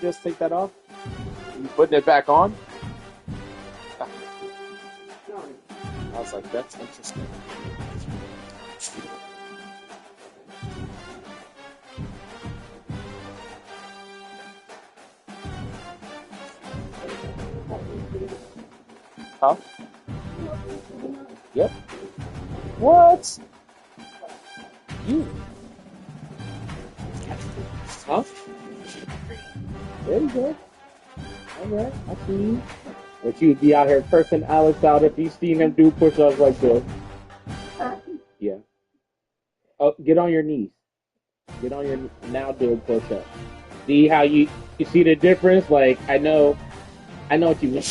just take that off? Are you putting it back on? I was like, that's interesting. Huh? Yep. What? You? Huh? There you go. All right, I see you. But you'd be out here cursing Alex out if you seen him do push-ups like this. Yeah. Oh, get on your knees. Get on your knees. Now do a push-up. See how you see the difference? Like, I know what you mean.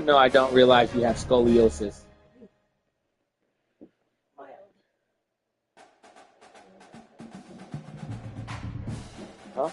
No, I don't realize you have scoliosis. Huh?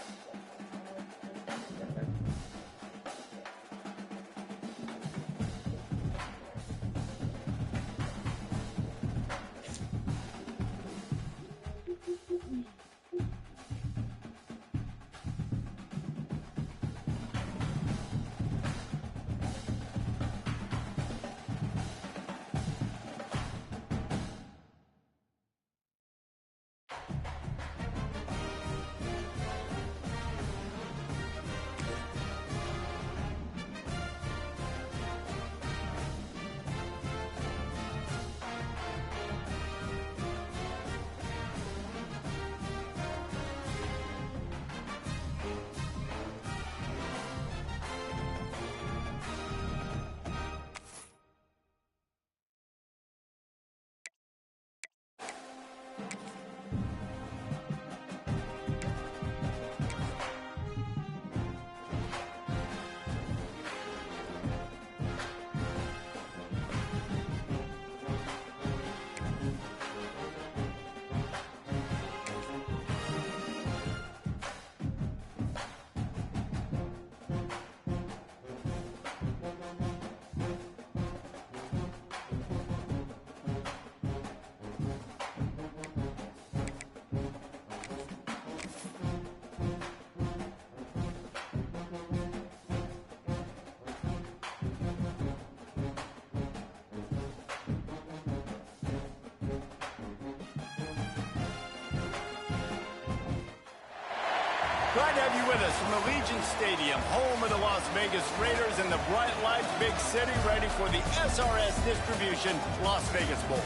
Glad to have you with us from Allegiant Stadium, home of the Las Vegas Raiders and the Bright Lights Big City, ready for the SRS Distribution Las Vegas Bowl.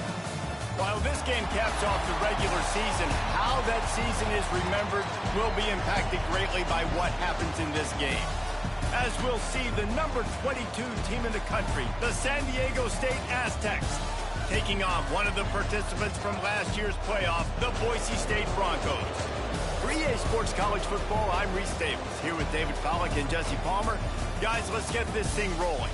While this game caps off the regular season, how that season is remembered will be impacted greatly by what happens in this game. As we'll see, the number 22 team in the country, the San Diego State Aztecs, taking on one of the participants from last year's playoff, the Boise State Broncos. For EA Sports College Football, I'm Reese Davis, here with David Pollack and Jesse Palmer. Guys, let's get this thing rolling.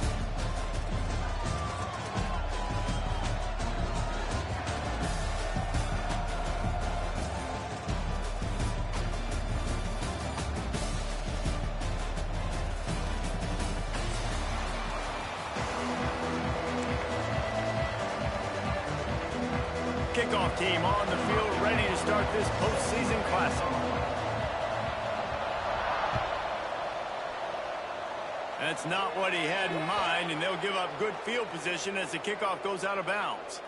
Kickoff team on the field, ready to start this postseason classic. That's not what he had in mind, and they'll give up good field position as the kickoff goes out of bounds.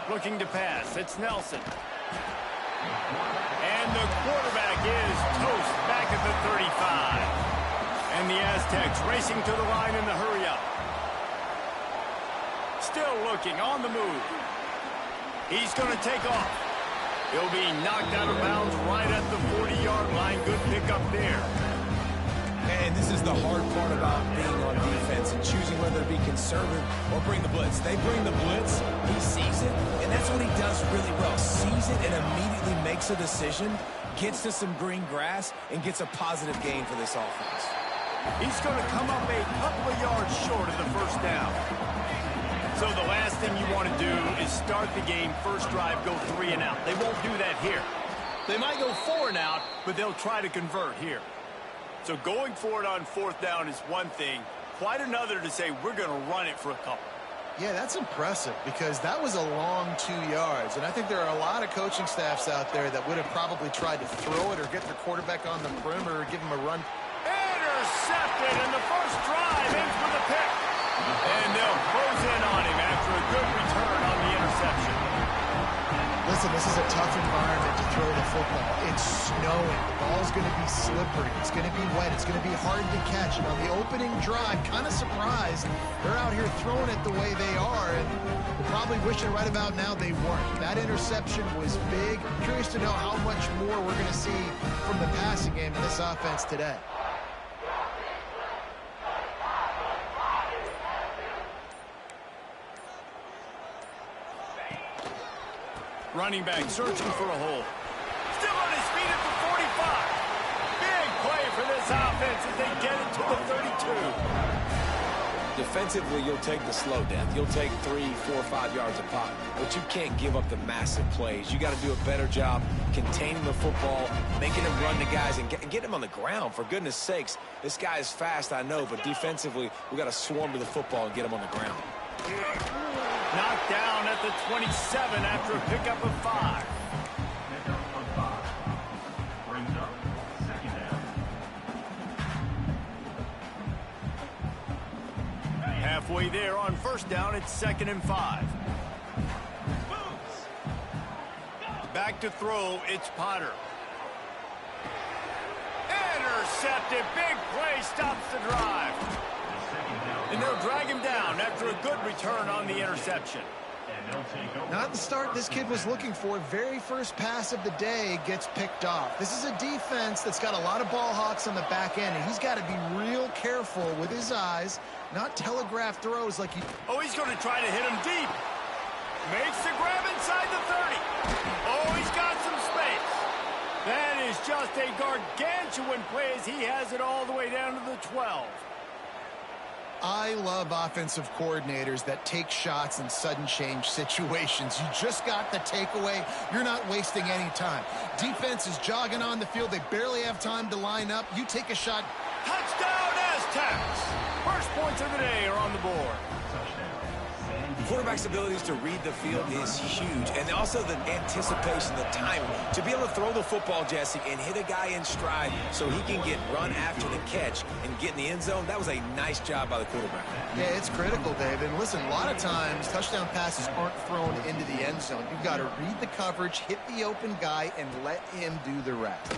Looking to pass, it's Nelson. And the quarterback is toast back at the 35. And the Aztecs racing to the line in the hurry-up. Still looking on the move. He's going to take off. He'll be knocked out of bounds right at the 40-yard line. Good pickup there. And this is the hard part about being on defense and choosing whether to be conservative or bring the blitz. They bring the blitz, he sees it, and that's what he does really well. Sees it and immediately makes a decision, gets to some green grass, and gets a positive gain for this offense. He's going to come up a couple of yards short of the first down. So the last thing you want to do is start the game, first drive, go 3 and out. They won't do that here. They might go 4 and out, but they'll try to convert here. So going for it on 4th down is one thing, quite another to say we're going to run it for a couple. Yeah, that's impressive because that was a long 2 yards. And I think there are a lot of coaching staffs out there that would have probably tried to throw it or get their quarterback on the perimeter or give him a run. Intercepted, and the first drive ends with a pick. And they'll close in on him after a good return on the interception. Listen, this is a tough environment to throw the football. It's snowing. The ball's going to be slippery. It's going to be wet. It's going to be hard to catch. And on the opening drive, kind of surprised they're out here throwing it the way they are. And they're probably wishing right about now they weren't. That interception was big. Curious to know how much more we're going to see from the passing game in this offense today. Running back searching for a hole. Still on his feet at the 45. Big play for this offense as they get it to the 32. Defensively, you'll take the slow death. You'll take 3, 4, 5 yards a pop, but you can't give up the massive plays. You got to do a better job containing the football, making him run the guys, and get him on the ground. For goodness sakes, this guy is fast, I know, but defensively, we got to swarm to the football and get him on the ground. Knocked down at the 27 after a pickup of 5. Brings up 2nd down. Halfway there on 1st down, it's 2nd and 5. Back to throw, it's Potter. Intercepted, big play, stops the drive. And they'll drag him down after a good return on the interception. Not the start this kid was looking for. Very first pass of the day gets picked off. This is a defense that's got a lot of ball hawks on the back end, and he's got to be real careful with his eyes, not telegraph throws like he... Oh, he's going to try to hit him deep. Makes the grab inside the 30. Oh, he's got some space. That is just a gargantuan play as he has it all the way down to the 12. I love offensive coordinators that take shots in sudden change situations. You just got the takeaway. You're not wasting any time. Defense is jogging on the field. They barely have time to line up. You take a shot. Touchdown, Aztecs! First points of the day are on the board. Quarterback's abilities to read the field is huge, and also the anticipation, the timing. To be able to throw the football, Jesse, and hit a guy in stride so he can get run after the catch and get in the end zone, that was a nice job by the quarterback. Yeah, it's critical, Dave. And listen, a lot of times touchdown passes aren't thrown into the end zone. You've got to read the coverage, hit the open guy, and let him do the rest.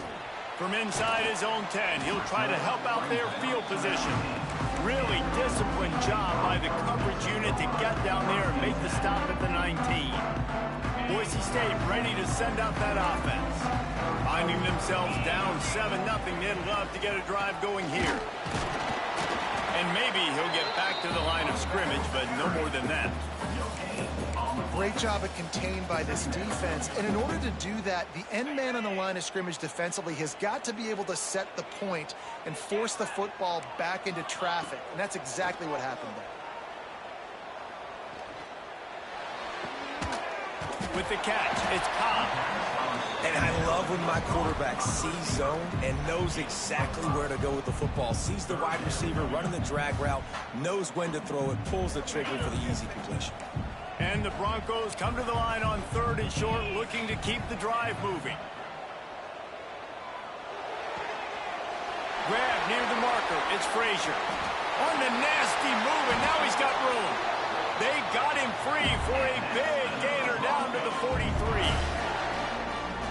From inside his own 10, he'll try to help out their field position. Really disciplined job by the coverage unit to get down there and make the stop at the 19. Boise State ready to send out that offense. Finding themselves down 7-0, they'd love to get a drive going here. And maybe he'll get back to the line of scrimmage, but no more than that. Great job at contained by this defense. And in order to do that, the end man on the line of scrimmage defensively has got to be able to set the point and force the football back into traffic. And that's exactly what happened there. With the catch, it's Cobb. And I love when my quarterback sees zone and knows exactly where to go with the football. Sees the wide receiver running the drag route, knows when to throw it, pulls the trigger for the easy completion. And the Broncos come to the line on 3rd and short, looking to keep the drive moving. Grab near the marker. It's Frazier. On the nasty move, and now he's got room. They got him free for a big gainer down to the 43.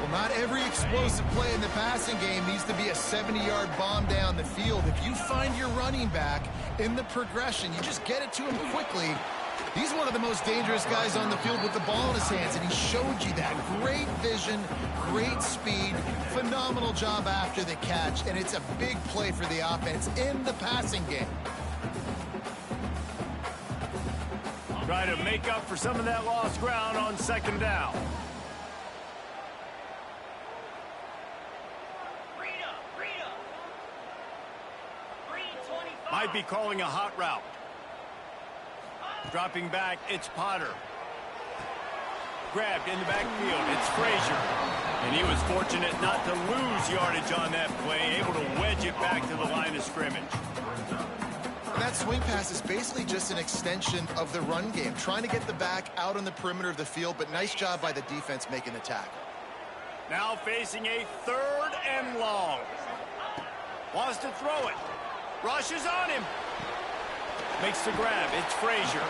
Well, Well, not every explosive play in the passing game needs to be a 70-yard bomb down the field. If you find your running back in the progression, you just get it to him quickly. He's one of the most dangerous guys on the field with the ball in his hands, and he showed you that. Great vision, great speed, phenomenal job after the catch, and it's a big play for the offense in the passing game. Try to make up for some of that lost ground on second down. Might be calling a hot route. Dropping back, it's Potter. Grabbed in the backfield, it's Frazier. And he was fortunate not to lose yardage on that play, able to wedge it back to the line of scrimmage. That swing pass is basically just an extension of the run game, trying to get the back out on the perimeter of the field, but nice job by the defense making the tackle. Now facing a 3rd and long. Wants to throw it. Rushes on him. Makes the grab. It's Frazier.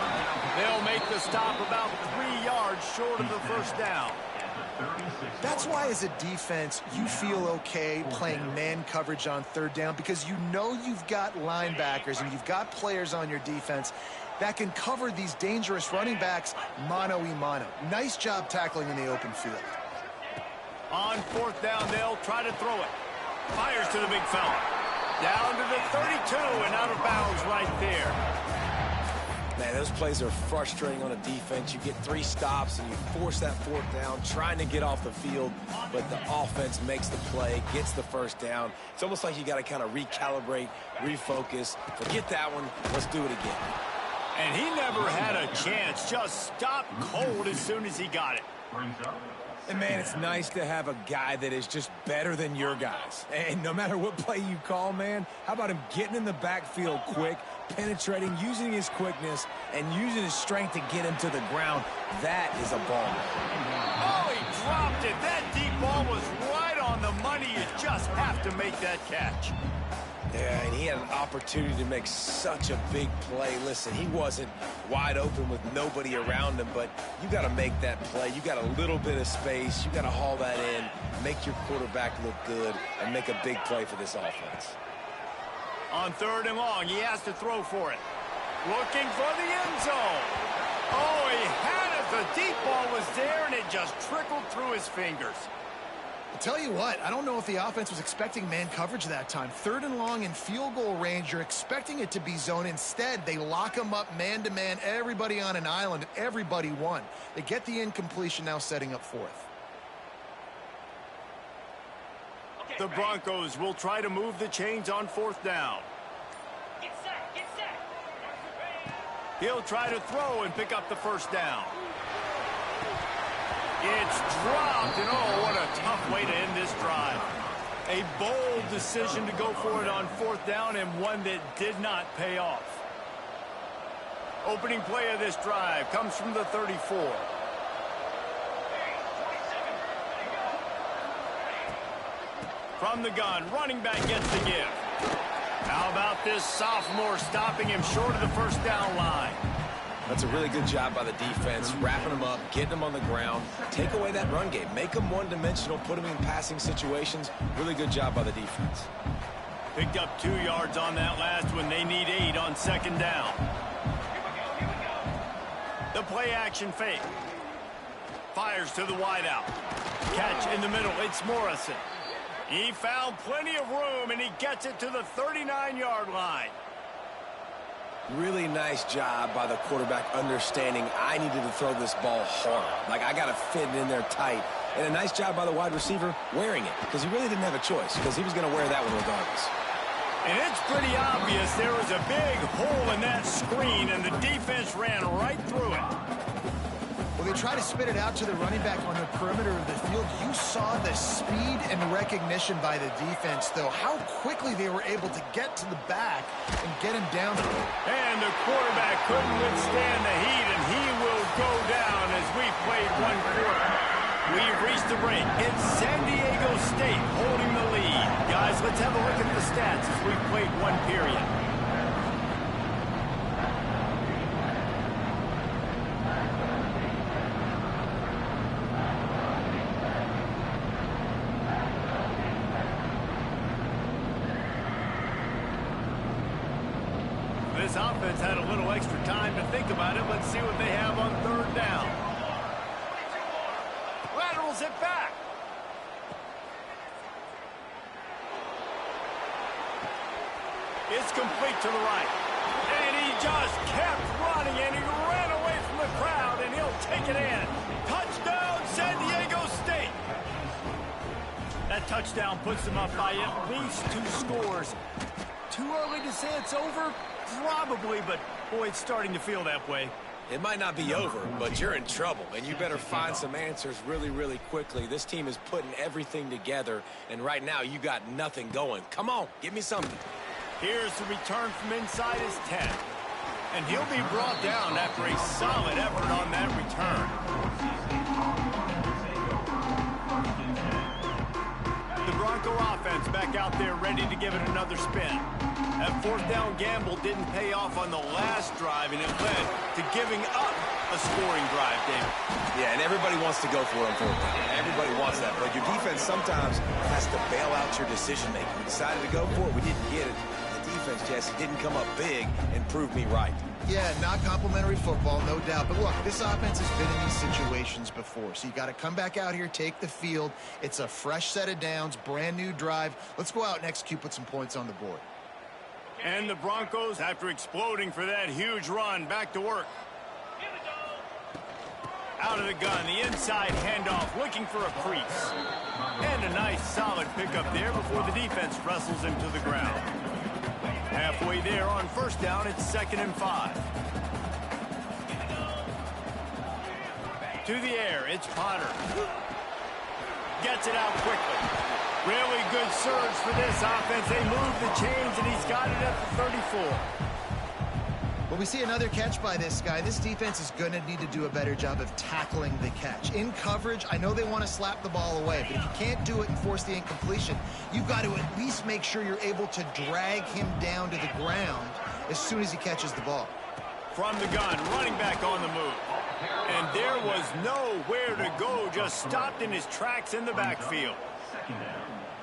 They'll make the stop about 3 yards short of the first down. That's why as a defense, you feel okay playing man coverage on 3rd down, because you know you've got linebackers and you've got players on your defense that can cover these dangerous running backs mano-a-mano. Nice job tackling in the open field. On 4th down, they'll try to throw it. Fires to the big fella. Down to the 32 and out of bounds right there. Man, those plays are frustrating on a defense. You get 3 stops and you force that 4th down, trying to get off the field, but the offense makes the play, gets the first down. It's almost like you got to kind of recalibrate, refocus. Forget that one. Let's do it again. And he never had a chance. Just stopped cold as soon as he got it. And, man, it's nice to have a guy that is just better than your guys. And no matter what play you call, man, how about him getting in the backfield quick, penetrating, using his quickness, and using his strength to get him to the ground? That is a ball. Oh, he dropped it. That deep ball was right on the money. You just have to make that catch. Yeah, and he had an opportunity to make such a big play. Listen, he wasn't wide open with nobody around him, but you got to make that play. You got a little bit of space. You got to haul that in, make your quarterback look good, and make a big play for this offense. On 3rd and long, he has to throw for it. Looking for the end zone. Oh, he had it. The deep ball was there, and it just trickled through his fingers. I'll tell you what, I don't know if the offense was expecting man coverage that time. 3rd and long in field goal range, you're expecting it to be zone. Instead, they lock them up man-to-man, everybody on an island, and everybody won. They get the incompletion, now setting up 4th. The Broncos will try to move the chains on 4th down. Get set, get set. He'll try to throw and pick up the first down. It's dropped, and oh, what a tough way to end this drive. A bold decision to go for it on 4th down, and one that did not pay off. Opening play of this drive comes from the 34. From the gun, running back gets the give. How about this sophomore stopping him short of the first down line? That's a really good job by the defense, wrapping them up, getting them on the ground. Take away that run game. Make them one-dimensional, put them in passing situations. Really good job by the defense. Picked up 2 yards on that last one. They need 8 on 2nd down. The play action fake. Fires to the wideout. Catch in the middle. It's Morrison. He found plenty of room, and he gets it to the 39-yard line. Really nice job by the quarterback understanding I needed to throw this ball hard. Like, I got to fit it in there tight. And a nice job by the wide receiver wearing it, because he really didn't have a choice, because he was going to wear that one regardless. And it's pretty obvious there was a big hole in that screen, and the defense ran right through it. Well, they try to spit it out to the running back on the perimeter of the field. You saw the speed and recognition by the defense, though. How quickly they were able to get to the back and get him down. And the quarterback couldn't withstand the heat, and he will go down as we've played 1 quarter. We've reached the break. It's San Diego State holding the lead. Guys, let's have a look at the stats as we've played 1 period. offense had a little extra time to think about it. Let's see what they have on third down. Laterals it back. It's complete to the right. And he just kept running, and he ran away from the crowd, and he'll take it in. Touchdown, San Diego State. That touchdown puts them up by at least 2 scores. Too early to say it's over? Probably, but boy, it's starting to feel that way. It might not be over, but you're in trouble, and you better find some answers really, really quickly. This team is putting everything together, and right now you got nothing going. Come on, give me something. Here's the return from inside his 10. And he'll be brought down after a solid effort on that return. The Bronco offense back out there ready to give it another spin. That fourth down gamble didn't pay off on the last drive, and it led to giving up a scoring drive, David. Yeah, and everybody wants to go for it on fourth down. Everybody wants that, but your defense sometimes has to bail out your decision-making. We decided to go for it. We didn't get it. Defense, Jesse, didn't come up big and prove me right. Yeah, not complimentary football, no doubt. But look, this offense has been in these situations before. So you got to come back out here, take the field. It's a fresh set of downs, brand new drive. Let's go out and execute, put some points on the board. And the Broncos, after exploding for that huge run, back to work. Out of the gun, the inside handoff, looking for a crease. And a nice solid pickup there before the defense wrestles him to the ground. Halfway there on first down, it's 2nd and 5. To the air, it's Potter. Gets it out quickly. Really good surge for this offense. They move the chains, and he's got it at the 34. Well, we see another catch by this guy. This defense is going to need to do a better job of tackling the catch. In coverage, I know they want to slap the ball away, but if you can't do it and force the incompletion, you've got to at least make sure you're able to drag him down to the ground as soon as he catches the ball. From the gun, running back on the move. And there was nowhere to go, just stopped in his tracks in the backfield.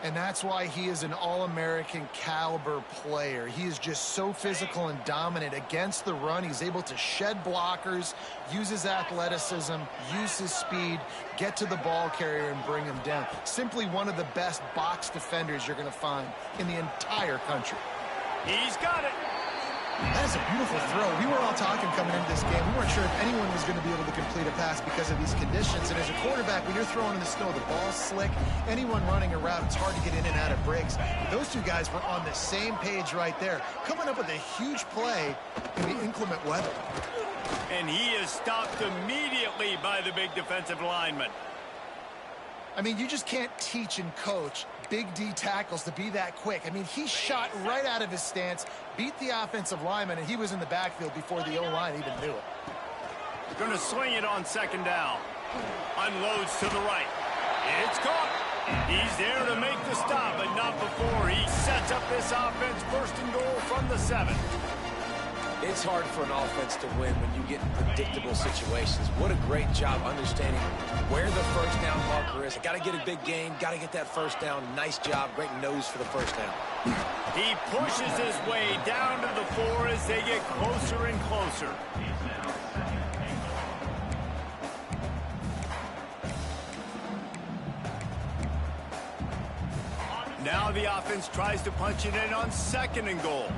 And that's why he is an All-American caliber player. He is just so physical and dominant against the run. He's able to shed blockers, use his athleticism, use his speed, get to the ball carrier and bring him down. Simply one of the best box defenders you're going to find in the entire country. He's got it. That is a beautiful throw. We were all talking coming into this game. We weren't sure if anyone was going to be able to complete a pass because of these conditions. And as a quarterback, when you're throwing in the snow, the ball's slick. Anyone running a route, it's hard to get in and out of breaks. But those two guys were on the same page right there, coming up with a huge play in the inclement weather. And he is stopped immediately by the big defensive lineman. I mean, you just can't teach and coach big D tackles to be that quick. I mean, he shot right out of his stance, beat the offensive lineman, and he was in the backfield before the O-line even knew it. Going to swing it on 2nd down. Unloads to the right. It's caught. He's there to make the stop, but not before he sets up this offense 1st and goal from the 7. It's hard for an offense to win when you get in predictable situations. What a great job understanding where the first down marker is. Got to get a big gain, got to get that first down. Nice job, great nose for the first down. He pushes his way down to the 4 as they get closer and closer. Now the offense tries to punch it in on 2nd and goal.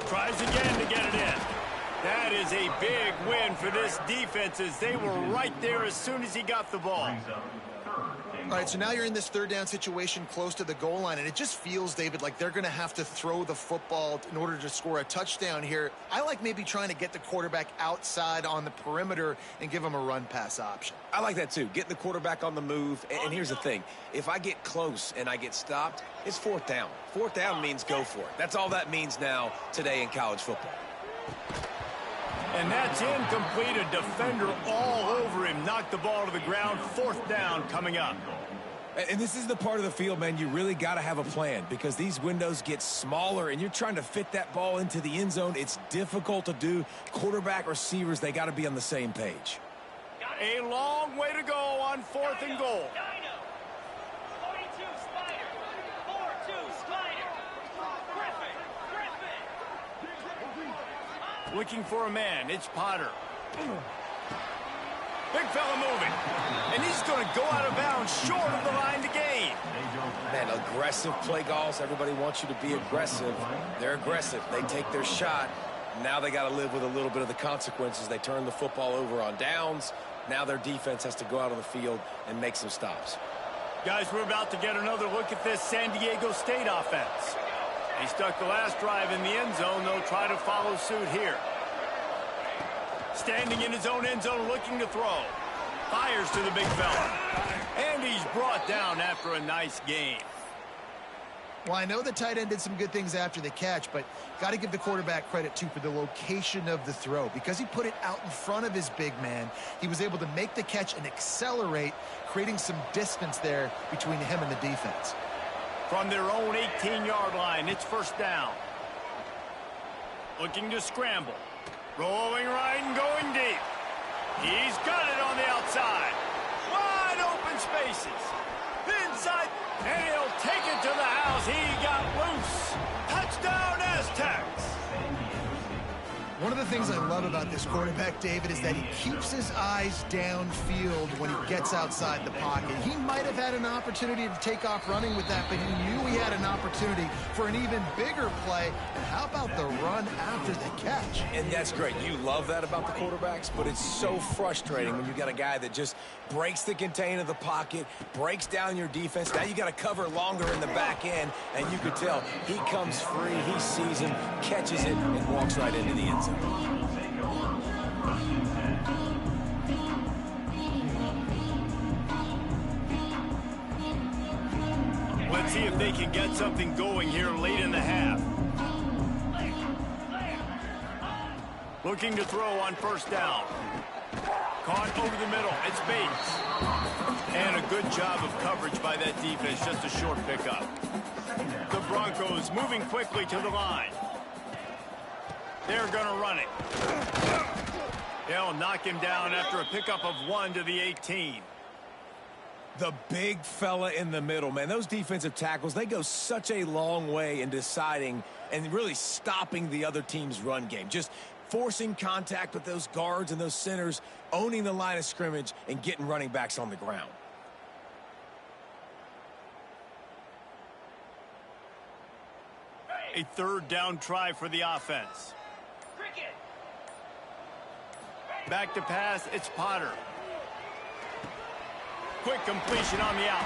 Tries again to get it in. That is a big win for this defense as they were right there as soon as he got the ball. All right, so now you're in this 3rd down situation close to the goal line, and it just feels, David, like they're going to have to throw the football in order to score a touchdown here. I like maybe trying to get the quarterback outside on the perimeter and give him a run-pass option. I like that too, getting the quarterback on the move. And here's the thing, if I get close and I get stopped, it's 4th down. 4th down means go for it. That's all that means now today in college football. And that's incomplete. A defender all over him. Knocked the ball to the ground. 4th down coming up. And this is the part of the field, man, you really got to have a plan because these windows get smaller and you're trying to fit that ball into the end zone. It's difficult to do. Quarterback, receivers, they got to be on the same page. A long way to go on 4th and goal. Looking for a man. It's Potter. Big fella moving. And he's going to go out of bounds short of the line to gain. Man, aggressive play calls. Everybody wants you to be aggressive. They're aggressive. They take their shot. Now they got to live with a little bit of the consequences. They turn the football over on downs. Now their defense has to go out on the field and make some stops. Guys, we're about to get another look at this San Diego State offense. They stuck the last drive in the end zone. They'll try to follow suit here. Standing in his own end zone, looking to throw. Fires to the big fella. And he's brought down after a nice gain. Well, I know the tight end did some good things after the catch, but got to give the quarterback credit, too, for the location of the throw. Because he put it out in front of his big man, he was able to make the catch and accelerate, creating some distance there between him and the defense. From their own 18-yard line, it's first down. Looking to scramble. Rolling right and going deep. He's got it on the outside. Wide open spaces. Inside, and he'll take it to the house. He got loose. Touchdown, Aztecs. One of the things I love about this quarterback, David, is that he keeps his eyes downfield when he gets outside the pocket. He might have had an opportunity to take off running with that, but he knew he had an opportunity for an even bigger play. And how about the run after the catch? And that's great. You love that about the quarterbacks, but it's so frustrating when you got a guy that just breaks the contain of the pocket, breaks down your defense. Now you got to cover longer in the back end, and you could tell he comes free, he sees him, catches it, and walks right into the end zone. Let's see if they can get something going here late in the half. Looking to throw on first down. Caught over the middle. It's Bates. And a good job of coverage by that defense. Just a short pickup. The Broncos moving quickly to the line. They're going to run it. They'll knock him down after a pickup of 1 to the 18. The big fella in the middle, man. Those defensive tackles, they go such a long way in deciding and really stopping the other team's run game. Just forcing contact with those guards and those centers, owning the line of scrimmage, and getting running backs on the ground. A third down try for the offense. Back to pass, it's Potter. Quick completion on the out.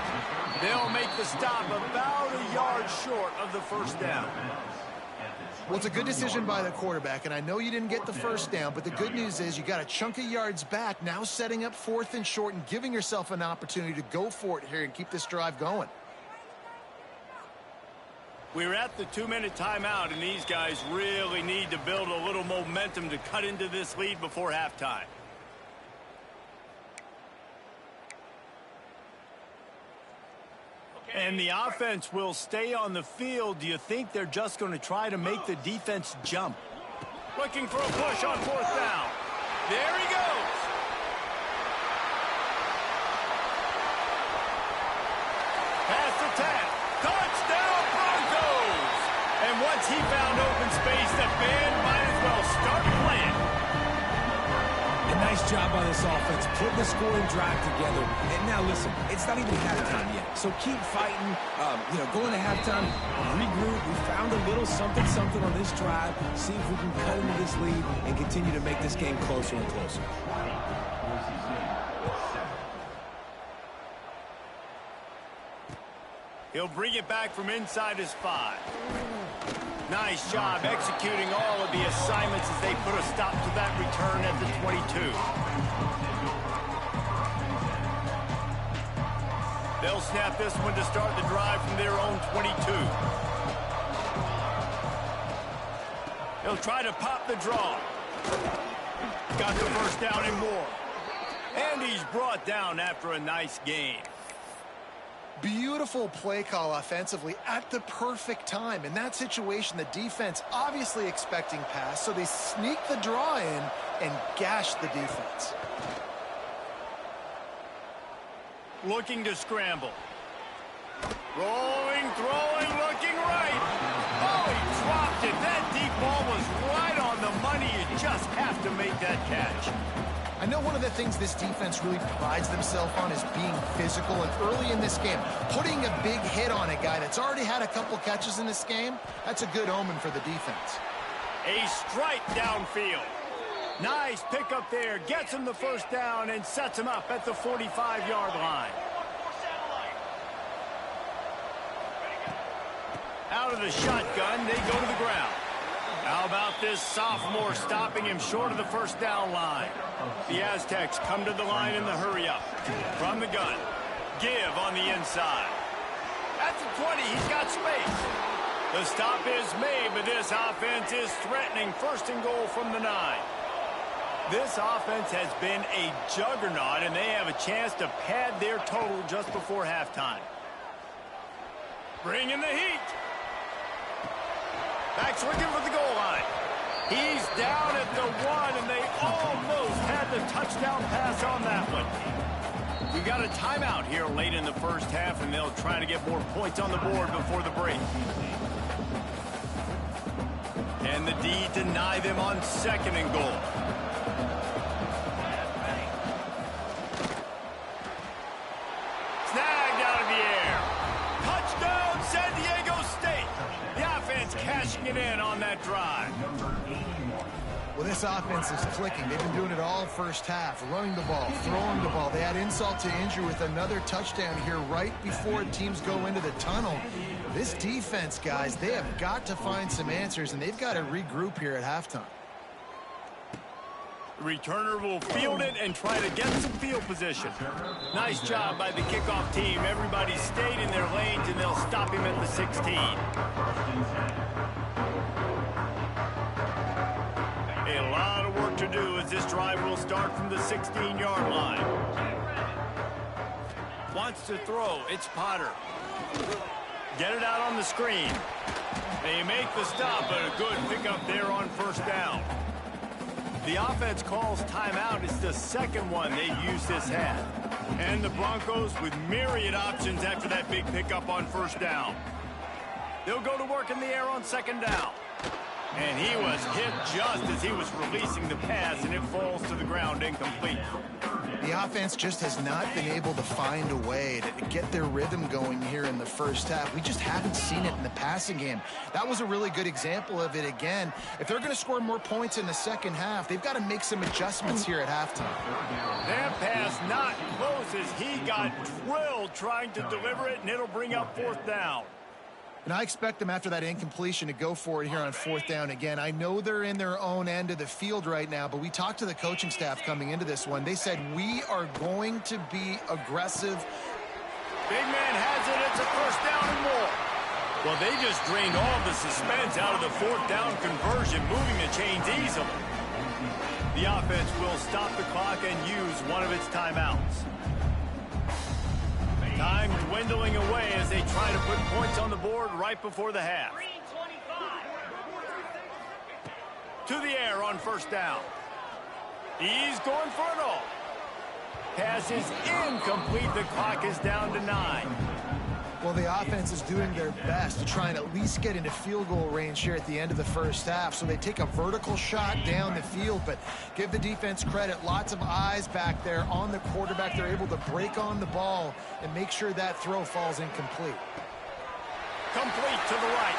They'll make the stop about a yard short of the first down. Well, it's a good decision by the quarterback, and I know you didn't get the first down, but the good news is you got a chunk of yards back, now setting up 4th and short and giving yourself an opportunity to go for it here and keep this drive going. We're at the 2-minute timeout, and these guys really need to build a little momentum to cut into this lead before halftime. And the offense will stay on the field. Do you think they're just going to try to make the defense jump? Looking for a push on 4th down. There he goes. Pass the tap. Touchdown, Broncos! And once he found open space, the band might as well start playing. A nice job by this offense, putting the scoring drive together. And now listen, it's not even halftime yet. So keep fighting, going to halftime, regroup. We found a little something on this drive. See if we can cut into this lead and continue to make this game closer and closer. He'll bring it back from inside his 5. Nice job executing all of the assignments as they put a stop to that return at the 22. They'll snap this one to start the drive from their own 22. He'll try to pop the draw. Got the first down and more. And he's brought down after a nice gain. Beautiful play call offensively at the perfect time. In that situation, the defense obviously expecting pass, so they sneak the draw in and gash the defense. Looking to scramble. Rolling, throwing, looking right. Oh, he dropped it. That deep ball was right on the money. He catch. I know one of the things this defense really prides themselves on is being physical, and early in this game, putting a big hit on a guy that's already had a couple catches in this game, that's a good omen for the defense. A strike downfield. Nice pickup there. Gets him the first down and sets him up at the 45-yard line. Out of the shotgun, they go to the ground. How about this sophomore stopping him short of the first down line? The Aztecs come to the line in the hurry-up. From the gun. Give on the inside. At the 20, he's got space. The stop is made, but this offense is threatening first and goal from the 9. This offense has been a juggernaut, and they have a chance to pad their total just before halftime. Bring in the heat. Back's looking for the goal line. He's down at the 1, and they almost had the touchdown pass on that one. We've got a timeout here late in the first half, and they'll try to get more points on the board before the break. And the D deny them on second and goal. Snagged out of the air. Touchdown, San Diego State. The offense cashing it in on that drive. Well, this offense is clicking. They've been doing it all first half, running the ball, throwing the ball. They add insult to injury with another touchdown here right before teams go into the tunnel. This defense, guys, they have got to find some answers, and they've got to regroup here at halftime. The returner will field it and try to get some field position. Nice job by the kickoff team. Everybody stayed in their lanes, and they'll stop him at the 16. A lot of work to do as this drive will start from the 16-yard line. Wants to throw. It's Potter. Get it out on the screen. They make the stop, but a good pickup there on first down. The offense calls timeout. It's the second one they've used this half. And the Broncos with myriad options after that big pickup on first down. They'll go to work in the air on second down. And he was hit just as he was releasing the pass, and it falls to the ground incomplete. The offense just has not been able to find a way to get their rhythm going here in the first half. We just haven't seen it in the passing game. That was a really good example of it again. If they're going to score more points in the second half, they've got to make some adjustments here at halftime. That pass not close as he got drilled trying to deliver it, and it'll bring up fourth down. And I expect them after that incompletion to go for it here on fourth down again. I know they're in their own end of the field right now, but we talked to the coaching staff coming into this one. They said, we are going to be aggressive. Big man has it. It's a first down and more. Well, they just drained all the suspense out of the fourth down conversion, moving the chains easily. The offense will stop the clock and use one of its timeouts. Time dwindling away as they try to put points on the board right before the half. To the air on first down. He's going for it all. Pass is incomplete. The clock is down to 9. Well, the offense is doing their best to try and at least get into field goal range here at the end of the first half. So they take a vertical shot down the field, but give the defense credit. Lots of eyes back there on the quarterback. They're able to break on the ball and make sure that throw falls incomplete. Complete to the right.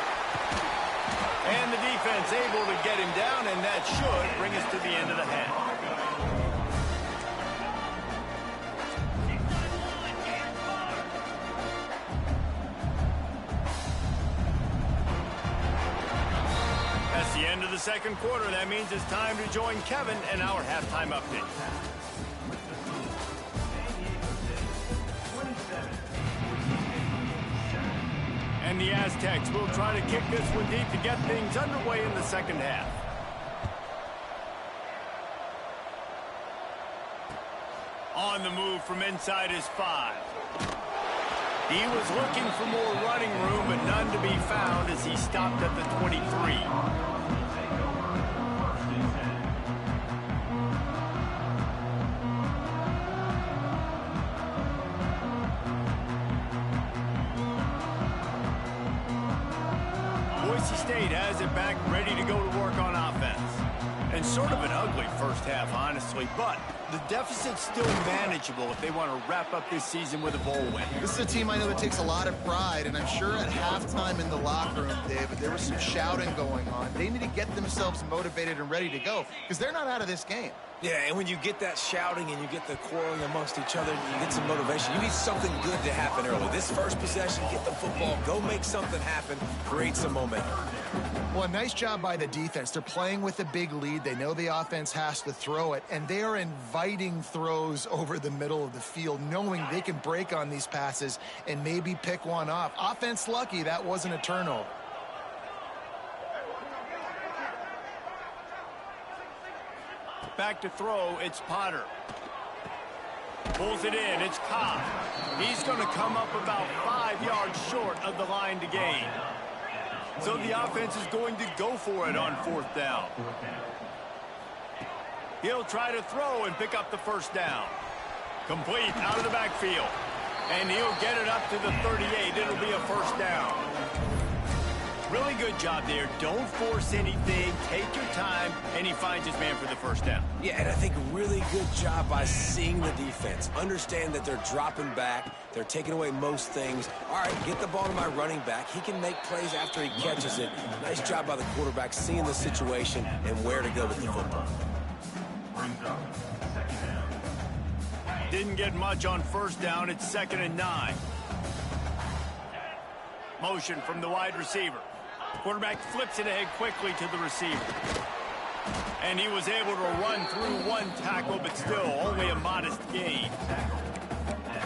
And the defense able to get him down, and that should bring us to the end of the half. That's the end of the second quarter. That means it's time to join Kevin in our halftime update. And the Aztecs will try to kick this one deep to get things underway in the second half. On the move from inside his 5. He was looking for more running room, but none to be found as he stopped at the 23. Boise State has it back, ready to go to work on offense. And sort of an ugly first half, honestly, but the deficit's still manageable if they want to wrap up this season with a bowl win. This is a team I know that takes a lot of pride, and I'm sure at halftime in the locker room, David, there was some shouting going on. They need to get themselves motivated and ready to go because they're not out of this game. Yeah, and when you get that shouting and you get the quarreling amongst each other, you get some motivation. You need something good to happen early. This first possession, get the football, go make something happen, create some momentum. Well, a nice job by the defense. They're playing with a big lead. They know the offense has to throw it, and they are inviting throws over the middle of the field, knowing they can break on these passes and maybe pick one off. Offense lucky, that wasn't a turnover. Back to throw, it's Potter. Pulls it in, it's Cobb. He's going to come up about 5 yards short of the line to gain. So the offense is going to go for it on fourth down. He'll try to throw and pick up the first down. Complete out of the backfield. And he'll get it up to the 38. It'll be a first down. Really good job there. Don't force anything. Take your time. And he finds his man for the first down. Yeah, and I think really good job by seeing the defense. Understand that they're dropping back. They're taking away most things. All right, get the ball to my running back. He can make plays after he catches it. Nice job by the quarterback seeing the situation and where to go with the football. Didn't get much on first down. It's 2nd and 9. Motion from the wide receiver. Quarterback flips it ahead quickly to the receiver. And he was able to run through one tackle, but still only a modest gain.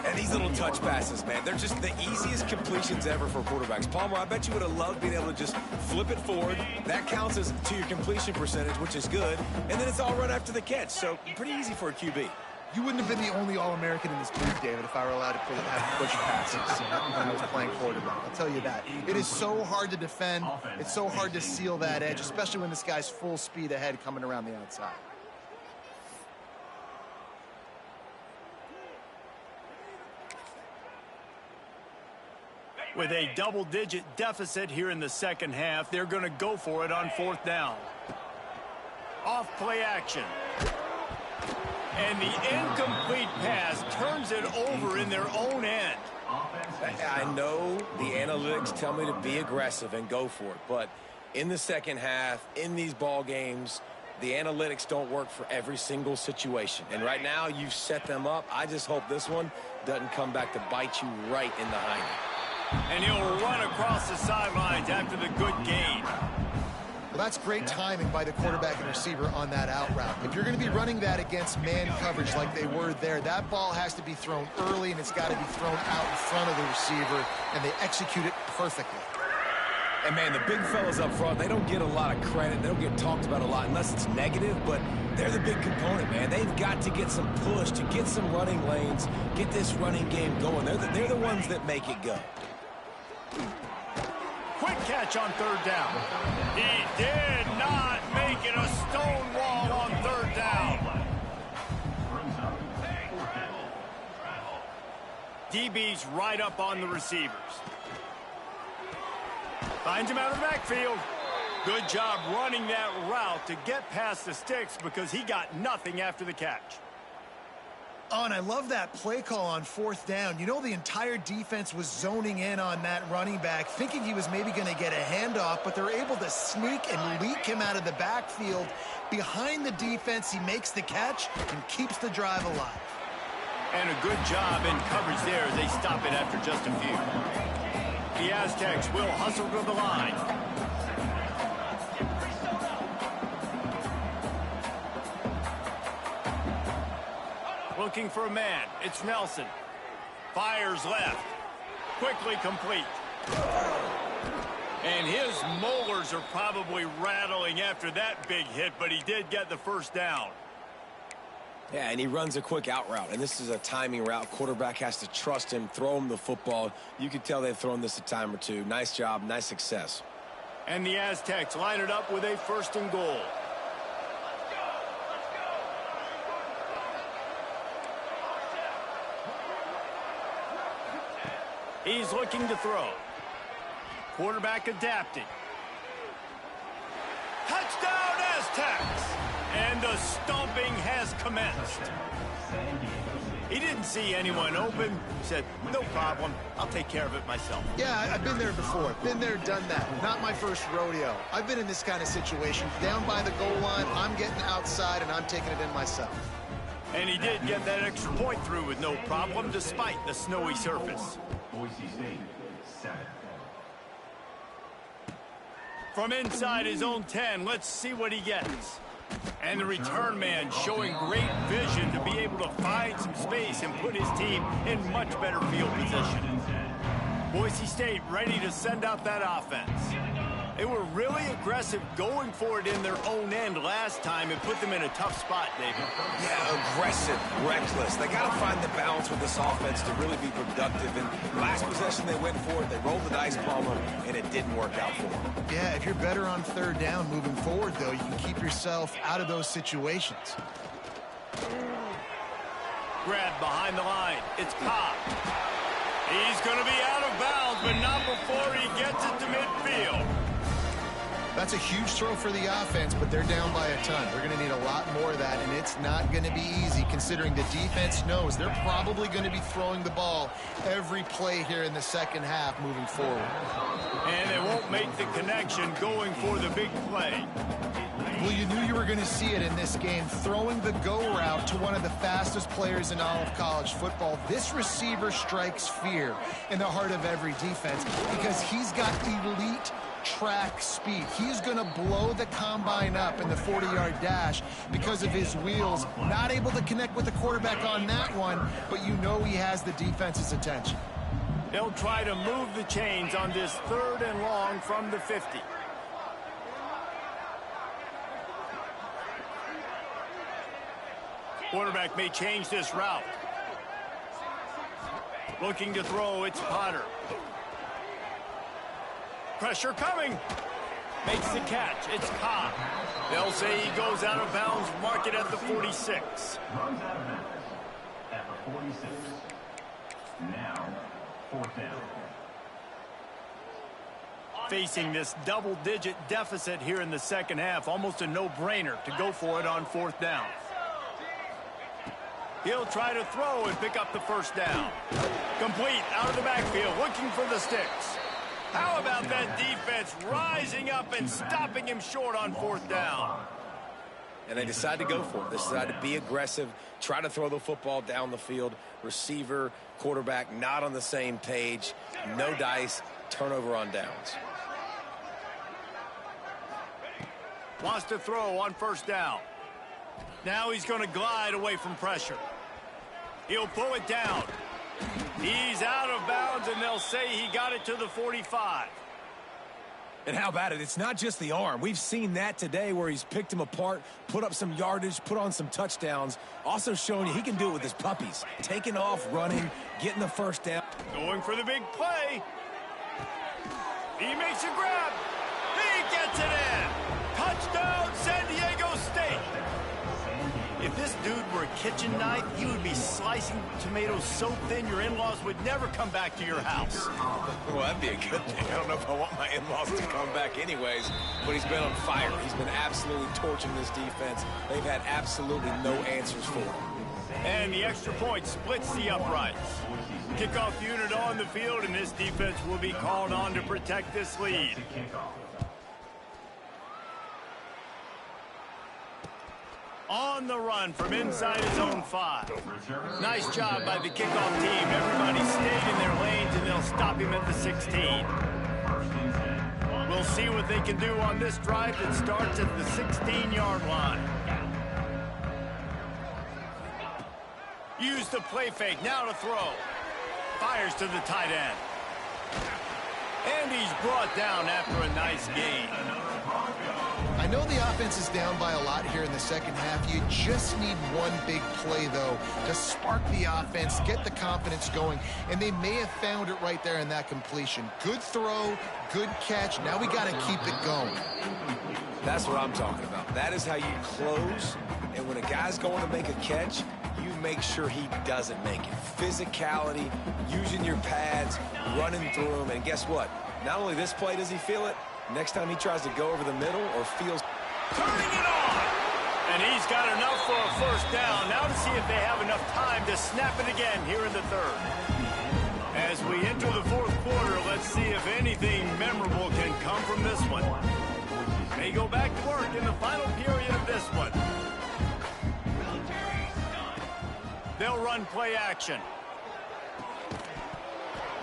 And these little touch passes, man, they're just the easiest completions ever for quarterbacks. Palmer, I bet you would have loved being able to just flip it forward. That counts as to your completion percentage, which is good. And then it's all run after the catch, so pretty easy for a QB. You wouldn't have been the only All-American in this group, David, if I were allowed to have push passes when I was playing quarterback. I'll tell you that. It is so hard to defend. It's so hard to seal that edge, especially when this guy's full speed ahead coming around the outside. With a double-digit deficit here in the second half, they're going to go for it on fourth down. Off play action. And the incomplete pass turns it over in their own end. I know the analytics tell me to be aggressive and go for it, but in the second half, in these ball games, the analytics don't work for every single situation. And right now, you've set them up. I just hope this one doesn't come back to bite you right in the hind. And he'll run across the sidelines after the good gain. Well, that's great timing by the quarterback and receiver on that out route. If you're going to be running that against man coverage like they were there, that ball has to be thrown early, and it's got to be thrown out in front of the receiver, and they execute it perfectly. And, man, the big fellas up front, they don't get a lot of credit. They don't get talked about a lot unless it's negative, but they're the big component, man. They've got to get some push, to get some running lanes, get this running game going. They're the ones that make it go. Quick catch on third down. He did not make it a stone wall on third down. DB's right up on the receivers. Finds him out of the backfield. Good job running that route to get past the sticks because he got nothing after the catch. Oh, and I love that play call on fourth down. You know, the entire defense was zoning in on that running back, thinking he was maybe going to get a handoff, but they're able to sneak and leak him out of the backfield. Behind the defense, he makes the catch and keeps the drive alive. And a good job in coverage there as they stop it after just a few. The Aztecs will hustle to the line. Looking for a man. It's Nelson. Fires left. Quickly complete. And his molars are probably rattling after that big hit, but he did get the first down. Yeah, and he runs a quick out route, and this is a timing route. Quarterback has to trust him, throw him the football. You can tell they've thrown this a time or two. Nice job, nice success. And the Aztecs line it up with a 1st and goal. He's looking to throw. Quarterback adapting. Touchdown Aztecs! And And the stomping has commenced. He didn't see anyone open. He said, no problem. I'll take care of it myself. Yeah, I've been there before. Been there, done that. Not my first rodeo. I've been in this kind of situation. Down by the goal line, I'm getting outside, and I'm taking it in myself. And he did get that extra point through with no problem, despite the snowy surface. From inside his own 10, let's see what he gets. And the return man showing great vision to be able to find some space and put his team in much better field position. Boise State ready to send out that offense. They were really aggressive going for it in their own end last time and put them in a tough spot, David. Yeah, aggressive, reckless. They got to find the balance with this offense to really be productive. And last possession they went for it, they rolled the dice, Palmer, and it didn't work out for them. Yeah, if you're better on third down moving forward, though, you can keep yourself out of those situations. Grab behind the line. It's Cobb. He's going to be out of bounds, but not before he gets it to midfield. That's a huge throw for the offense, but they're down by a ton. They're going to need a lot more of that, and it's not going to be easy considering the defense knows they're probably going to be throwing the ball every play here in the second half moving forward. And they won't make the connection going for the big play. Well, you knew you were going to see it in this game, throwing the go route to one of the fastest players in all of college football. This receiver strikes fear in the heart of every defense because he's got elite track speed. He's going to blow the combine up in the 40-yard dash because of his wheels. Not able to connect with the quarterback on that one, but you know he has the defense's attention. They'll try to move the chains on this 3rd and long from the 50. Quarterback may change this route. Looking to throw, it's Potter. Pressure coming. Makes the catch. It's Cobb. They'll say he goes out of bounds. Mark it at the 46. Runs out of bounds at the 46. Now, 4th down. Facing this double-digit deficit here in the second half, almost a no-brainer to go for it on 4th down. He'll try to throw and pick up the first down. Complete out of the backfield, looking for the sticks. How about that defense rising up and stopping him short on 4th down? And they decide to go for it. They decide to be aggressive, try to throw the football down the field. Receiver, quarterback, not on the same page. No dice, turnover on downs. Wants to throw on 1st down. Now he's going to glide away from pressure. He'll pull it down. He's out of bounds, and they'll say he got it to the 45. And how about it? It's not just the arm. We've seen that today where he's picked him apart, put up some yardage, put on some touchdowns. Also showing you he can do it with his puppies. Taking off, running, getting the 1st down. Going for the big play. He makes a grab. He gets it in. Touchdown, San Diego State. If this dude were a kitchen knife, he would be slicing tomatoes so thin your in-laws would never come back to your house. Well, that'd be a good thing. I don't know if I want my in-laws to come back anyways, but he's been on fire. He's been absolutely torching this defense. They've had absolutely no answers for him. And the extra point splits the uprights. Kickoff unit on the field, and this defense will be called on to protect this lead. On the run from inside his own 5. Nice job by the kickoff team. Everybody stayed in their lanes, and they'll stop him at the 16. We'll see what they can do on this drive that starts at the 16-yard line. Use the play fake. Now to throw. Fires to the tight end. And he's brought down after a nice gain. I know the offense is down by a lot here in the second half. You just need one big play, though, to spark the offense, get the confidence going, and they may have found it right there in that completion. Good throw, good catch. Now we got to keep it going. That's what I'm talking about. That is how you close, and when a guy's going to make a catch, you make sure he doesn't make it. Physicality, using your pads, running through them, and guess what? Not only this play does he feel it, next time he tries to go over the middle or feels... Turning it on! And And he's got enough for a first down. Now to see if they have enough time to snap it again here in the third. As we enter the fourth quarter, let's see if anything memorable can come from this one. They go back to work in the final period of this one. They'll run play action.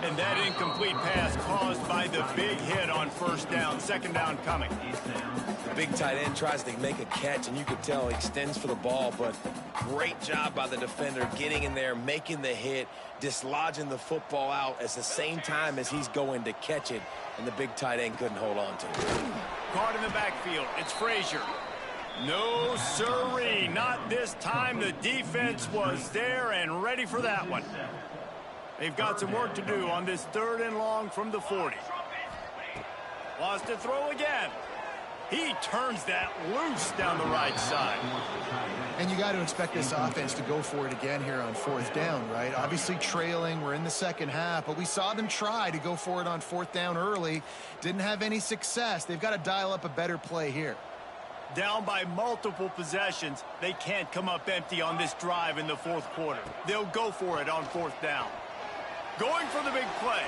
And that incomplete pass caused by the big hit on first down. Second down coming. The big tight end tries to make a catch, and you can tell he extends for the ball, but great job by the defender getting in there, making the hit, dislodging the football out at the same time as he's going to catch it, and the big tight end couldn't hold on to it. Caught in the backfield. It's Frazier. No, sirree. Not this time. The defense was there and ready for that one. They've got some work to do on this third and long from the 40. Wants to throw again. He turns that loose down the right side. And you got to expect this offense to go for it again here on fourth down, right? Obviously trailing, we're in the second half, but we saw them try to go for it on fourth down early. Didn't have any success. They've got to dial up a better play here. Down by multiple possessions, they can't come up empty on this drive in the fourth quarter. They'll go for it on fourth down. Going for the big play.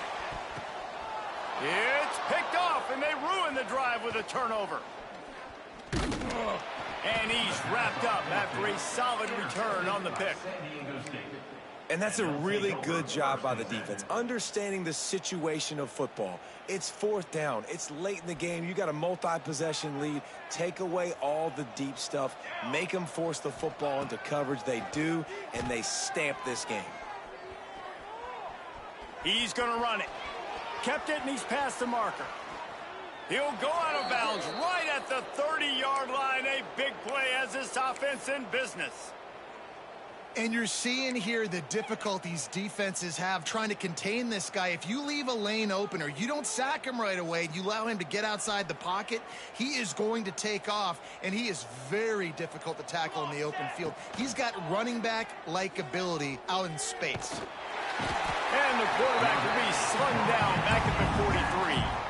It's picked off, and they ruin the drive with a turnover. And he's wrapped up after a solid return on the pick. And that's a really good job by the defense, understanding the situation of football. It's fourth down. It's late in the game. You got a multi-possession lead. Take away all the deep stuff. Make them force the football into coverage. They do, and they stamp this game. He's going to run it. Kept it, and he's past the marker. He'll go out of bounds right at the 30-yard line. A big play as this offense in business. And you're seeing here the difficulties defenses have trying to contain this guy. If you leave a lane open or you don't sack him right away, you allow him to get outside the pocket, he is going to take off, and he is very difficult to tackle in the open field. He's got running back-like ability out in space. And the quarterback will be slung down back at the 43.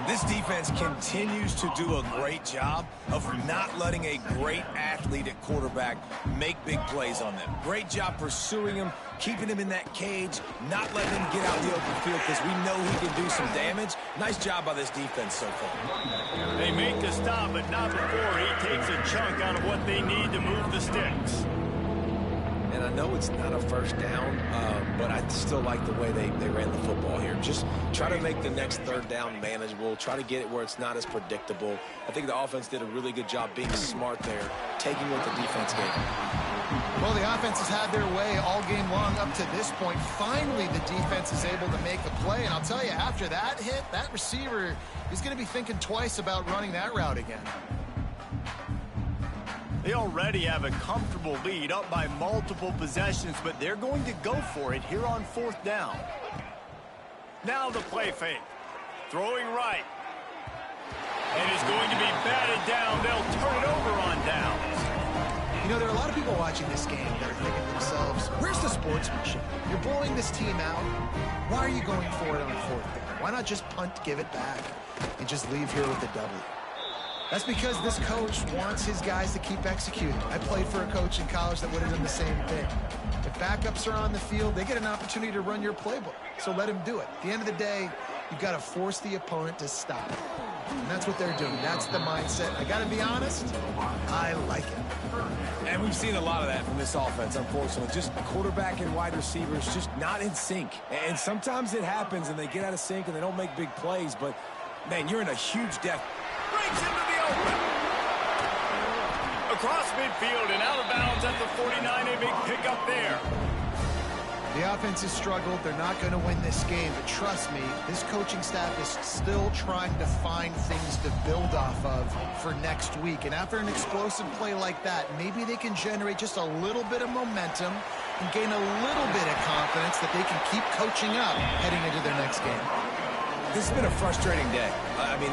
This defense continues to do a great job of not letting a great athlete at quarterback make big plays on them. Great job pursuing him, keeping him in that cage, not letting him get out in the open field because we know he can do some damage. Nice job by this defense so far. They make the stop, but not before he takes a chunk out of what they need to move the sticks. And I know it's not a first down, but I still like the way they ran the football here. Just try to make the next third down manageable. Try to get it where it's not as predictable. I think the offense did a really good job being smart there, taking what the defense gave them. Well, the offense has had their way all game long up to this point. Finally, the defense is able to make a play. And I'll tell you, after that hit, that receiver is going to be thinking twice about running that route again. They already have a comfortable lead up by multiple possessions, but they're going to go for it here on fourth down. Now the play fake. Throwing right. And it's going to be batted down. They'll turn it over on downs. You know, there are a lot of people watching this game that are thinking to themselves, where's the sportsmanship? You're blowing this team out. Why are you going for it on fourth down? Why not just punt, give it back, and just leave here with the W? That's because this coach wants his guys to keep executing. I played for a coach in college that would have done the same thing. If backups are on the field, they get an opportunity to run your playbook, so let them do it. At the end of the day, you've got to force the opponent to stop. And that's what they're doing. That's the mindset. I got to be honest, I like it. And we've seen a lot of that from this offense, unfortunately. Just quarterback and wide receivers just not in sync. And sometimes it happens and they get out of sync and they don't make big plays, but, man, you're in a huge deficit. Breaks into the open. Across midfield and out of bounds at the 49. A big pickup there. The offense has struggled. They're not going to win this game, but trust me, this coaching staff is still trying to find things to build off of for next week. And after an explosive play like that, maybe they can generate just a little bit of momentum and gain a little bit of confidence that they can keep coaching up heading into their next game. This has been a frustrating day. I mean,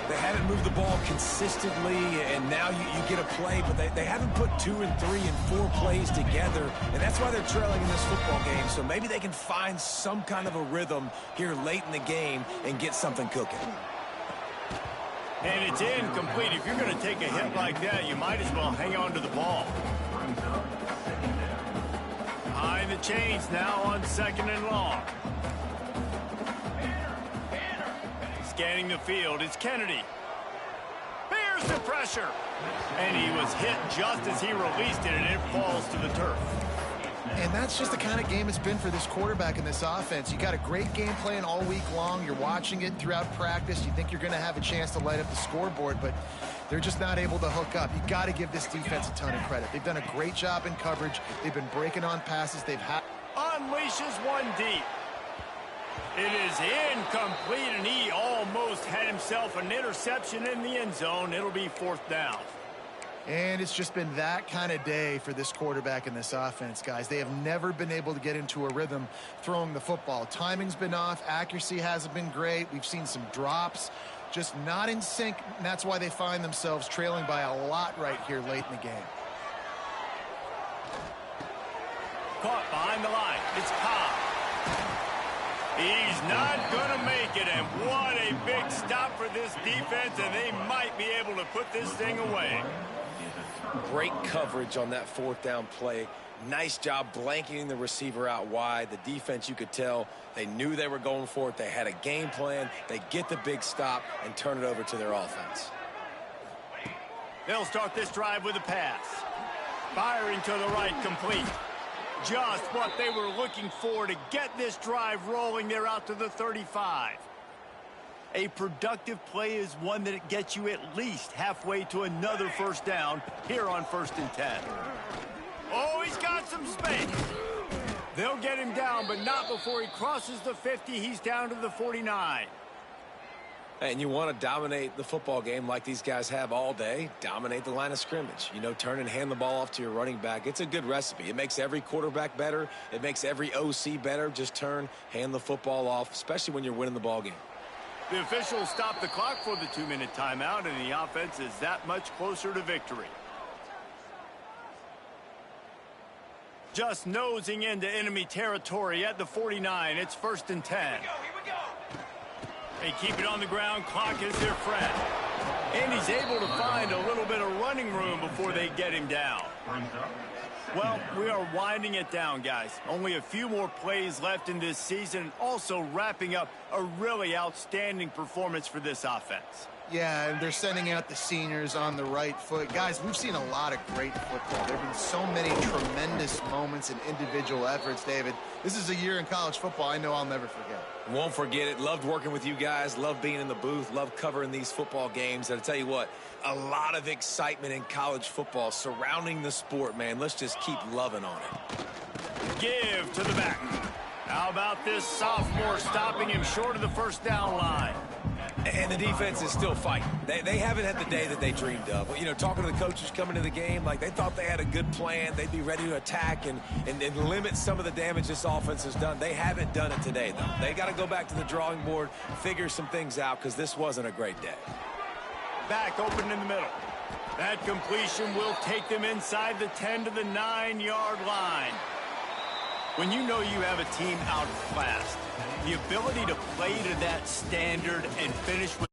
they haven't moved the ball consistently, and now you get a play, but they haven't put 2 and 3 and 4 plays together, and that's why they're trailing in this football game. So maybe they can find some kind of a rhythm here late in the game and get something cooking. And it's incomplete. If you're going to take a hit like that, you might as well hang on to the ball. Behind the chains now on 2nd and long. Scanning the field, it's Kennedy. Here's the pressure. And he was hit just as he released it, and it falls to the turf. And that's just the kind of game it's been for this quarterback in this offense. You got a great game plan all week long. You're watching it throughout practice. You think you're going to have a chance to light up the scoreboard, but they're just not able to hook up. You got to give this defense a ton of credit. They've done a great job in coverage. They've been breaking on passes. They've had unleashes one deep. It is incomplete, and he almost had himself an interception in the end zone. It'll be 4th down. And it's just been that kind of day for this quarterback in this offense, guys. They have never been able to get into a rhythm throwing the football. Timing's been off. Accuracy hasn't been great. We've seen some drops, just not in sync, and that's why they find themselves trailing by a lot right here late in the game. Caught behind the line. It's Cobb. He's not going to make it, and what a big stop for this defense, and they might be able to put this thing away. Great coverage on that 4th down play. Nice job blanketing the receiver out wide. The defense, you could tell, they knew they were going for it. They had a game plan. They get the big stop and turn it over to their offense. They'll start this drive with a pass. Firing to the right, complete. Just what they were looking for to get this drive rolling. They're out to the 35. A productive play is one that gets you at least halfway to another 1st down here on 1st and 10. Oh, he's got some space. They'll get him down, but not before he crosses the 50. He's down to the 49. And you want to dominate the football game like these guys have all day. Dominate the line of scrimmage. You know, turn and hand the ball off to your running back. It's a good recipe. It makes every quarterback better. It makes every OC better. Just turn, hand the football off, especially when you're winning the ball game. The officials stop the clock for the 2-minute timeout, and the offense is that much closer to victory. Just nosing into enemy territory at the 49. It's 1st and 10. Here we go. They keep it on the ground. Clock is their friend. And he's able to find a little bit of running room before they get him down. Well, we are winding it down, guys. Only a few more plays left in this season. Also wrapping up a really outstanding performance for this offense. Yeah, and they're sending out the seniors on the right foot. Guys, we've seen a lot of great football. There have been so many tremendous moments and individual efforts, David. This is a year in college football I know I'll never forget. Won't forget it. Loved working with you guys. Loved being in the booth. Loved covering these football games. And I tell you what, a lot of excitement in college football surrounding the sport, man. Let's just keep loving on it. Give to the back. How about this sophomore stopping him short of the 1st down line? And the defense is still fighting. They haven't had the day that they dreamed of. You know, talking to the coaches coming to the game, like they thought they had a good plan. They'd be ready to attack and limit some of the damage this offense has done. They haven't done it today, though. They got to go back to the drawing board, figure some things out, because this wasn't a great day. Back open in the middle. That completion will take them inside the 10 to the 9-yard line. When you know you have a team outclassed, the ability to play to that standard and finish with